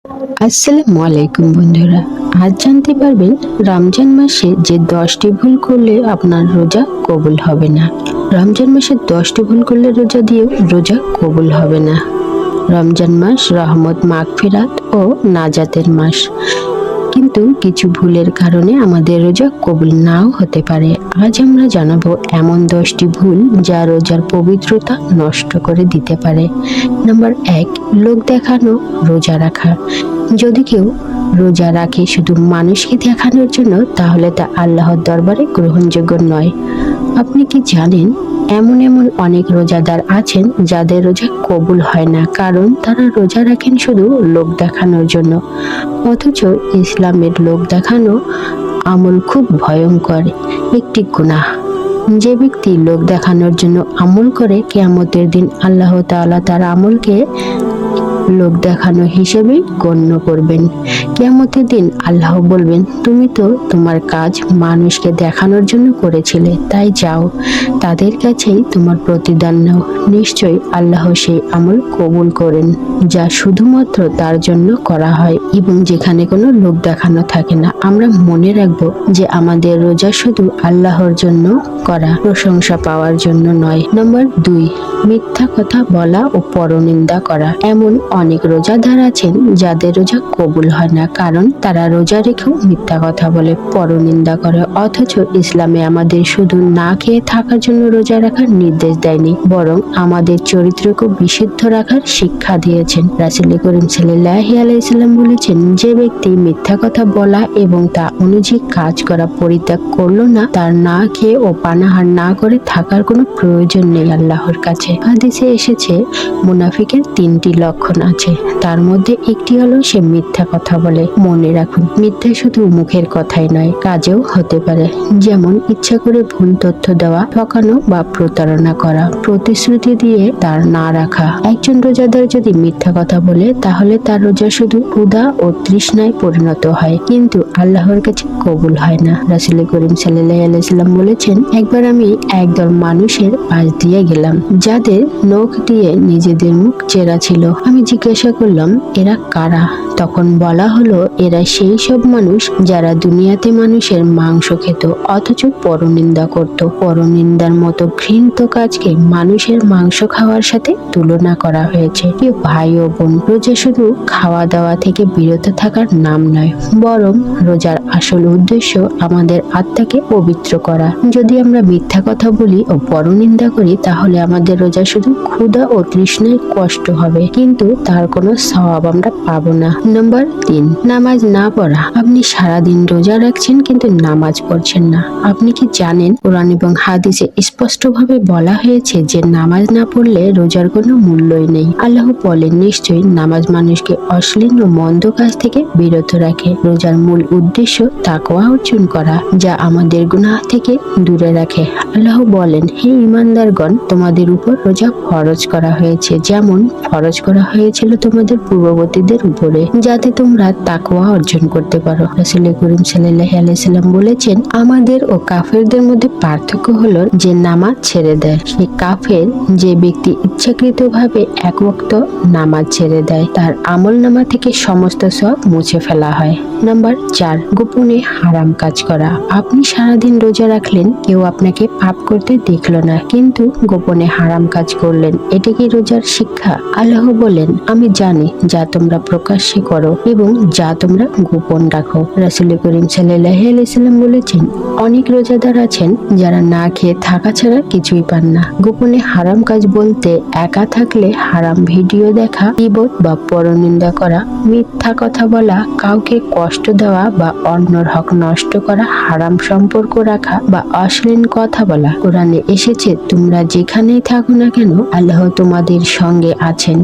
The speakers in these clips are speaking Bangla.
আসসালামু আলাইকুম বন্ধুরা। আজ জানতে পারবেন রমজান মাসে যে 10টি ভুল করলে আপনার রোজা কবুল হবে না। রমজান মাসে 10টি ভুল করলে রোজা দিয়েও রোজা কবুল হবে না। রমজান মাস রহমত, মাগফিরাত ও নাজাতের মাস, কিন্তু কিছু ভুলের কারণে আমাদের রোজা কবুল নাও হতে পারে। আজ আমরা জানাবো এমন 10টি ভুল যা রোজার পবিত্রতা নষ্ট করে দিতে পারে। নাম্বার 1, লোক দেখানো রোজা রাখা। যদি কেউ রোজা রাখে শুধু মানুষকে দেখানোর জন্য, তাহলে তা আল্লাহর দরবারে গ্রহণযোগ্য নয়। আপনি কি জানেন এমন এমন অনেক রোজাদার আছেন যাদের রোজা কবুল হয় না, কারণ তারা রোজা রাখেন শুধু লোক দেখানোর জন্য। অথচ ইসলামের লোক দেখানো আমল খুব ভয়ঙ্কর একটি গুনাহ। যে ব্যক্তি লোক দেখানোর জন্য আমল করে, কিয়ামতের দিন আল্লাহ তাআলা তার আমলকে লোক দেখানো হিসেবে গণ্য করবেন। কিয়ামতের দিন আল্লাহ বলবেন, তুমি তো তোমার কাজ মানুষকে দেখানোর জন্য করেছিলে, তাই যাও তাদের কাছেই তোমার প্রতিদান নাও। নিশ্চয়ই আল্লাহ সেই আমল কবুল করেন যা শুধুমাত্র তার জন্য করা হয় এবং যেখানে কোনো লোক দেখানো থাকে না। আমরা মনে রাখবো যে আমাদের রোজা শুধু আল্লাহর জন্য করা, প্রশংসা পাওয়ার জন্য নয়। নাম্বার 2, মিথ্যা কথা বলা ও পরনিন্দা করা। এমন অনেক রোজাদার আছেন যাদের রোজা কবুল হয় না, কারণ তারা রোজা রেখেও মিথ্যা কথা বলে, পরনিন্দা করে। অথচ ইসলামে আমাদের শুধু না খেয়ে থাকার জন্য রোজা রাখার নির্দেশ দেয়নি, বরং আমাদের চরিত্রকে বিশুদ্ধ রাখার শিক্ষা দিয়েছেন। রাসূল করিম সাল্লাল্লাহু আলাইহি সাল্লাম বলেছেন, যে ব্যক্তি মিথ্যা কথা বলা এবং তা অনুযায়ী কাজ করা পরিত্যাগ করলো না, তার না খেয়ে ও পানাহার না করে থাকার কোনো প্রয়োজন নেই আল্লাহর কাছে। হাদিসে এসেছে মুনাফিকের 3টি লক্ষণ আছে, তার মধ্যে একটি হলো সে মিথ্যা কথা বলে। মনে রাখুন, মিথ্যা শুধু মুখের কথাই নয়, কাজেও হতে পারে। যেমন ইচ্ছা করে ভুল তথ্য দেওয়া, ঠকানো বা প্রতারণা করা, প্রতিশ্রুতি দিয়ে তার না রাখা। একজন রোজাদার যদি মিথ্যা কথা বলে, তাহলে তার রোজা শুধু ক্ষুধা ও তৃষ্ণায় পরিণত হয়, কিন্তু আল্লাহর কাছে কবুল হয় না। রাসূল করিম সাল্লাল্লাহু আলাইহি সাল্লাম বলেছেন, একবার আমি একদল মানুষের পাশ দিয়ে গেলাম যাদের নখ দিয়ে নিজেদের মুখ চেরা ছিল। আমি জিজ্ঞাসা করলাম, এরা কারা? তখন বলা হলো, এরা সেই সব মানুষ যারা দুনিয়াতে মানুষের মাংস খেত অথচ পরনিন্দা করত। পরনিন্দার মতো ঘৃণিত কাজকে মানুষের মাংস খাওয়ার সাথে তুলনা করা হয়েছে। প্রিয় ভাই ও বোন, রোজা শুধু খাওয়া দাওয়া থেকে বিরত থাকার নাম নয়, বরং রোজার আসল উদ্দেশ্য আমাদের আত্মাকে পবিত্র করা। যদি আমরা মিথ্যা কথা বলি ও পরনিন্দা করি, তাহলে আমাদের রোজা শুধু ক্ষুধা ও তৃষ্ণায় কষ্ট হবে, কিন্তু তার কোনো সওয়াব আমরা পাবো না। নাম্বার 3, নামাজ না পড়া। আপনি সারাদিন রোজা রাখছেন কিন্তু নামাজ পড়ছেন না। আপনি কি জানেন কোরআন এবং হাদিসে স্পষ্টভাবে বলা হয়েছে যে নামাজ না পড়লে রোজার কোনো মূল্যই নেই। আল্লাহ বলেন, নিশ্চয়ই নামাজ মানুষকে অশ্লীল ও মন্দ কাজ থেকে বিরত রাখে। রোজার মূল উদ্দেশ্য তাকওয়া অর্জন করা, যা আমাদের গুনাহ থেকে দূরে রাখে। আল্লাহ বলেন, হে ঈমানদারগণ, তোমাদের উপর রোজা ফরজ করা হয়েছে, যেমন ফরজ করা হয়েছিল তোমাদের পূর্ববর্তীদের উপরে, যাতে তোমরা তাকওয়া অর্জন করতে পারো। রাসূল করিম সাল্লাল্লাহু আলাইহি সাল্লাম বলেছেন, আমাদের ও কাফেরদের মধ্যে পার্থক্য হলো যে নামাজ ছেড়ে দেয়। সে কাফের যে ব্যক্তি ইচ্ছাকৃতভাবে এক ওয়াক্ত নামাজ ছেড়ে দেয়, তার আমলনামা থেকে সমস্ত সওয়াব মুছে ফেলা হয়। নাম্বার 4, গোপনে হারাম কাজ করা। আপনি সারাদিন রোজা রাখলেন, কেউ আপনাকে পাপ করতে দেখলো না, কিন্তু গোপনে হারাম কাজ করলেন। এটা কি রোজার শিক্ষা? আল্লাহ বলেন, আমি জানি যা তোমরা প্রকাশ্যে করো এবং যা তোমরা গোপন রাখো। রাসূল করিম সাল্লাল্লাহু আলাইহি সাল্লাম বলেছেন, অনেক রোজাদার আছেন যারা না খেয়ে থাকা ছাড়া কিছুই পান না। গোপনে হারাম কাজ বলতে একা থাকলে হারাম ভিডিও দেখা, গীবত বা পরনিন্দা করা, মিথ্যা কথা বলা, কাউকে কষ্ট দেওয়া বা অন্যর হক নষ্ট করা, হারাম সম্পর্ক রাখা বা অশ্লীল কথা বলা। কোরআনে এসেছে, তোমরা যেখানেই থাকো না কেন আল্লাহ তোমাদের সঙ্গে আছেন,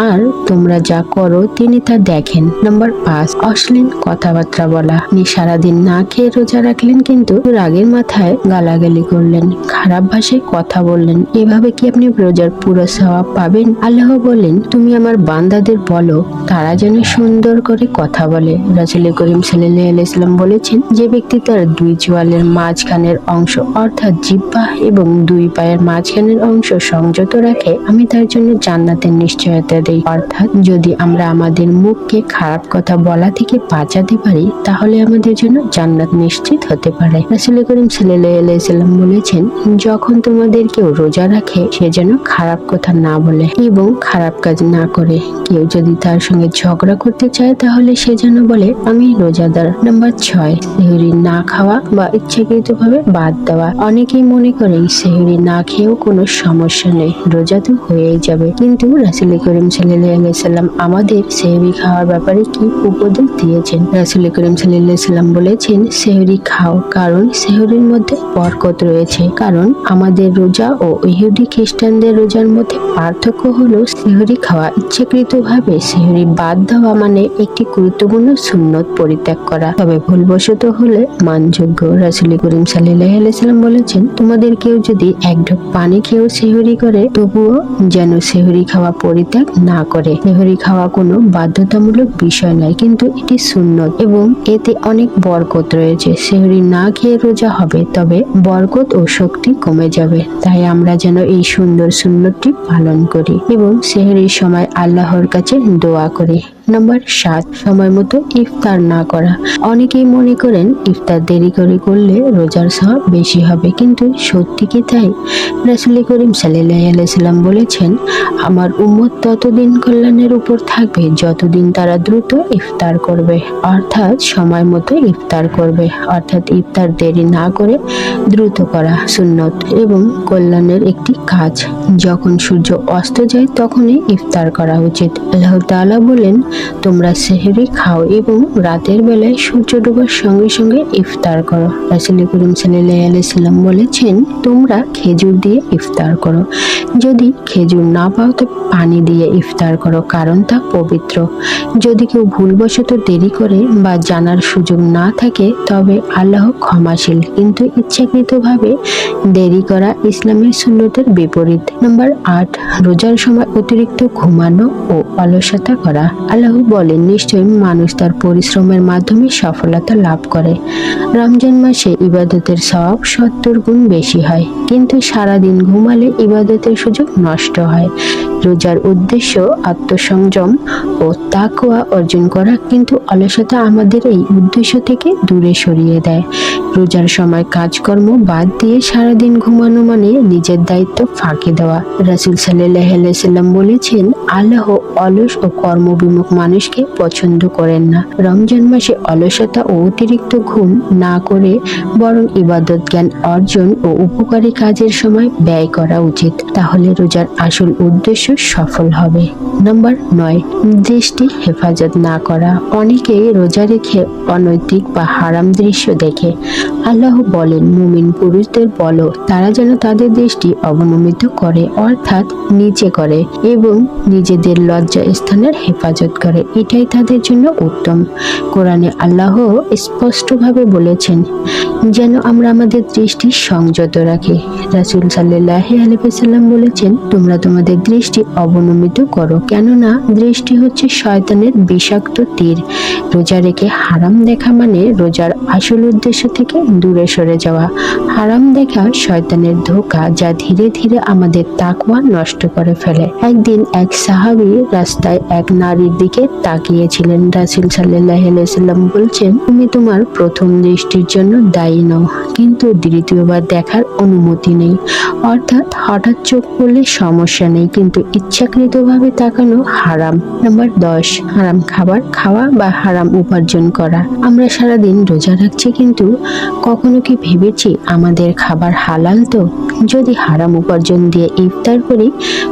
আর তোমরা যা করো তিনি তা দেখেন। নাম্বার 5, অশ্লীল কথাবার্তা বলা। আপনি সারাদিন না খেয়ে রোজা রাখলেন, কিন্তু রাগের মাথায় গালাগালি করলেন, খারাপ ভাষায় কথা বললেন। এভাবে কি আপনি রোজার পুরো সওয়াব পাবেন? আল্লাহ বলেন, তুমি আমার বান্দাদের বলো তারা যেন সুন্দর করে কথা বলে। রাসূল করিম সাল্লাল্লাহু আলাইহি সাল্লাম বলেছেন, যে ব্যক্তি তার 2 চোয়ালের মাঝখানের অংশ অর্থাৎ জিহ্বা এবং 2 পায়ের মাঝখানের অংশ সংযত রাখে, আমি তার জন্য জান্নাতের নিশ্চয়তা দেই। অর্থাৎ যদি আমরা আমাদের মুখকে খারাপ কথা বলা থেকে বাঁচাতে পারি তাহলে আমাদের জন্য জান্নাত নিশ্চিত হতে পারে। রাসূল করিম সাল্লাল্লাহু আলাইহি সাল্লাম বলেছেন, যখন তোমাদের কেউ রোজা রাখে সে যেন খারাপ কথা না বলে এবং খারাপ কাজ না করে। কেউ যদি তার সঙ্গে ঝগড়া করতে চায় তাহলে সে যেন বলে আমি রোজাদার। নাম্বার 6, সেহরি না খাওয়া বা ইচ্ছাকৃতভাবে বাদ দেওয়া। অনেকেই মনে করেন সেহরি না খেয়েও কোনো সমস্যা নেই, রোজা তো হয়েই যাবে। কিন্তু রাসূল করিম সাল্লাল্লাহু আলাইহি সাল্লাম আমাদের সেহরি খাওয়ার ব্যাপারে কি উপদেশ দিয়েছেন? রাসূল করিম সাল্লাল্লাহু আলাইহি সাল্লাম বলেছেন, সেহরি খাও, কারণ সেহরির মধ্যে বরকত রয়েছে। কারণ আমাদের রোজা ও ইহুদি খ্রিস্টানদের রোজার মধ্যে পার্থক্য হলো সেহরি খাওয়া। ইচ্ছাকৃতভাবে সেহরি বাদ দেওয়া মানে একটি গুরুত্বপূর্ণ সুন্নত পরিত্যাগ করা, তবে ভুলবশত হলে মানযোগ্য। রাসূল করিম সাল্লাল্লাহু আলাইহি সাল্লাম বলেছেন, তোমাদের কেউ যদি এক ঢোক পানি খেয়েও সেহরি করে তবুও যেন সেহরি খাওয়া পরিত্যাগ না করে। সেহরি খাওয়া কোনো বাধ্যতামূলক বিষয় নয়, কিন্তু এটি সুন্নত এবং এতে অনেক বরকত রয়েছে। সেহরি না খেয়ে রোজা হবে, তবে বরকত ও শক্তি কমে যাবে। তাই আমরা যেন এই সুন্দর সুন্নতটি পালন করি এবং সেহরির সময় আল্লাহর কাছে দোয়া করি। নাম্বার 7, সময় মতো ইফতার না করা। অনেকেই মনে করেন ইফতার দেরি করে করলে রোজার সওয়াব বেশি হবে, কিন্তু সত্যি কি তাই? রাসূল করিম সাল্লাল্লাহু আলাইহি সাল্লাম বলেছেন, আমার উম্মত ততদিন কল্যাণের উপর থাকবে যতদিন তারা দ্রুত ইফতার করবে, অর্থাৎ সময় মতো ইফতার করবে। অর্থাৎ ইফতার দেরি না করে দ্রুত করা সুন্নত এবং কল্যাণের একটি কাজ। যখন সূর্য অস্ত যায় তখনই ইফতার করা উচিত। আল্লাহ তাআলা বলেন, তোমরা সেহরি খাও এবং রাতের বেলায় সূর্য ডোবার সঙ্গে সঙ্গে ইফতার করো। রাসূল করিম সাল্লাল্লাহু আলাইহি সাল্লাম বলেছেন, তোমরা খেজুর দিয়ে ইফতার করো। যদি খেজুর না পাও তো পানি দিয়ে ইফতার করো, কারণ তা পবিত্র। যদি কেউ ভুলবশত দেরি করে বা জানার সুযোগ না থাকে তবে আল্লাহ ক্ষমাশীল, কিন্তু ইচ্ছাকৃতভাবে দেরি করা ইসলামের সুন্নতের বিপরীত। নাম্বার 8, রোজার সময় অতিরিক্ত ঘুমানো ও অলসতা করা। আল্লাহ বলেন, নিশ্চয়ই মানুষ তার পরিশ্রমের মাধ্যমে সফলতা লাভ করে। রমজান মাসে ইবাদতের সওয়াব 70 গুণ বেশি হয়, কিন্তু সারাদিন ঘুমালে ইবাদতের সুযোগ নষ্ট হয়। রোজার উদ্দেশ্য আত্মসংযম ও তাকওয়া অর্জন করা, কিন্তু অলসতা আমাদের এই উদ্দেশ্য থেকে দূরে সরিয়ে দেয়। রোজার সময় কাজকর্ম বাদ দিয়ে সারাদিন ঘুমানো মানে নিজের দায়িত্ব ফাঁকি দেওয়া। রাসূল সাল্লাল্লাহু আলাইহি সাল্লাম বলেছেন, আল্লাহ অলস ও কর্মবিমুখ মানুষকে পছন্দ করেন না। রমজান মাসে অলসতা ও অতিরিক্ত ঘুম না করে বরং ইবাদত, জ্ঞান অর্জন ও উপকারী কাজের সময় ব্যয় করা উচিত, তাহলে রোজার আসল উদ্দেশ্য সফল হবে। নাম্বার 9, দৃষ্টি হেফাজত না করা। অনেকেই রোজা রেখে অনৈতিক বা হারাম দৃশ্য দেখে। আল্লাহ বলেন, মুমিন পুরুষদের বলো তারা যেন তাদের দৃষ্টি অবনমিত করে, অর্থাৎ নিচে করে এবং নিজেদের লজ্জা স্থানের হেফাজত করে, এটাই তাদের জন্য উত্তম। কোরআনে আল্লাহ স্পষ্টভাবে বলেছেন যেন আমরা আমাদের দৃষ্টি সংযত রাখি। রাসূল সাল্লাল্লাহু আলাইহি সাল্লাম বলেছেন, তোমরা তোমাদের দৃষ্টি অবনমিত করো, কেননা দৃষ্টি হচ্ছে শয়তানের বিষাক্ত তীর। রোজা রেখে হারাম দেখা মানে রোজার আসল উদ্দেশ্য থেকে দূরে সরে যাওয়া। হারাম দেখা শয়তানের ধোঁকা, যা ধীরে ধীরে আমাদের তাকওয়া নষ্ট করে ফেলে। একদিন এক সাহাবী রাস্তায় এক নারীর দিকে তাকিয়েছিলেন। রাসূল সাল্লাল্লাহু আলাইহি সাল্লাম বলছেন, তুমি তোমার প্রথম দৃষ্টির জন্য দায়ী নও, কিন্তু দ্বিতীয়বার দেখার অনুমতি নেই। অর্থাৎ হঠাৎ চোখ পড়লে সমস্যা নেই, কিন্তু ইচ্ছাকৃতভাবে তাকানো হারাম। নাম্বার 10, হারাম খাবার খাওয়া বা হারাম উপার্জন করা। আমরা সারাদিন রোজা রাখছি, কিন্তু কখনো কি ভেবেছি আমাদের খাবার হালাল তো? যদি হারাম উপার্জন দিয়ে ইফতার করি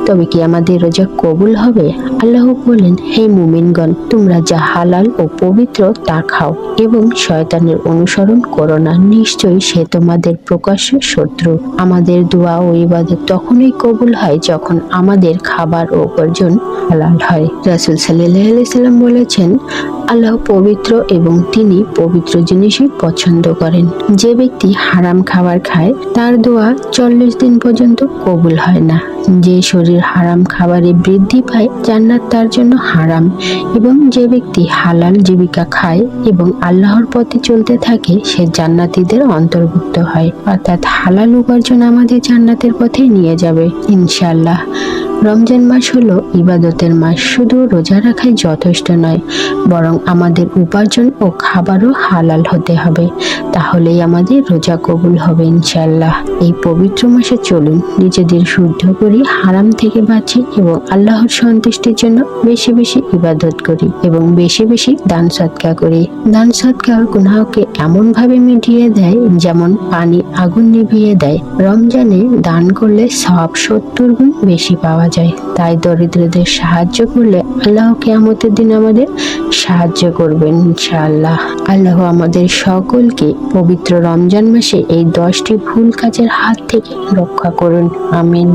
তবে কি আমাদের রোজা কবুল হবে? আল্লাহ বলেন, হে মুমিনগণ, তোমরা যা হালাল ও পবিত্র তা খাও এবং শয়তানের অনুসরণ করো না, নিশ্চয়ই সে তোমাদের প্রকাশ্য শত্রু। আমাদের দোয়া ও ইবাদত তখনই কবুল হয় যখন আমাদের খাবার ও উপার্জন হালাল হয়। রাসূল সাল্লাল্লাহু আলাইহি সাল্লাম বলেছেন, আল্লাহ পবিত্র এবং তিনি পবিত্র জিনিসই পছন্দ করেন। যে ব্যক্তি হারাম খাবার খায় তার দোয়া 40 দিন পর্যন্ত কবুল হয় না। যে শরীর হারাম খাবারে বৃদ্ধি পায় জান্নাত তার জন্য হারাম, এবং যে ব্যক্তি হালাল জীবিকা খায় এবং আল্লাহর পথে চলতে থাকে সে জান্নাতীদের অন্তর্ভুক্ত হয়। অর্থাৎ হালাল উপার্জন আমাদের জান্নাতের পথে নিয়ে যাবে ইনশাআল্লাহ। রমজান মাস হলো ইবাদতের মাস, শুধু রোজা রাখাই যথেষ্ট নয়, বরং আমাদের উপার্জন ও খাবারও হালাল হতে হবে। তাহলেই আমাদের রোজা কবুল হবে ইনশাআল্লাহ। এই পবিত্র মাসে চলুন নিজেদের শুদ্ধ করি, হারাম থেকে বাঁচি এবং আল্লাহর সন্তুষ্টির জন্য বেশি বেশি ইবাদত করি এবং বেশি বেশি দান সদকা করি। দান সদকা গুনাহকে এমন ভাবে মিটিয়ে দেয় যেমন পানি আগুন নিভিয়ে দেয়। রমজানে দান করলে সওয়াব 70 গুণ বেশি পাওয়া যায়। তাই দরিদ্রদের সাহায্য করলে আল্লাহ কিয়ামতের দিন আমাদের সাহায্য করবেন ইনশাআল্লাহ। আল্লাহ আমাদের সকলকে পবিত্র রমজান মাসে এই 10টি ভুল কাজের হাত থেকে রক্ষা করুন। আমিন।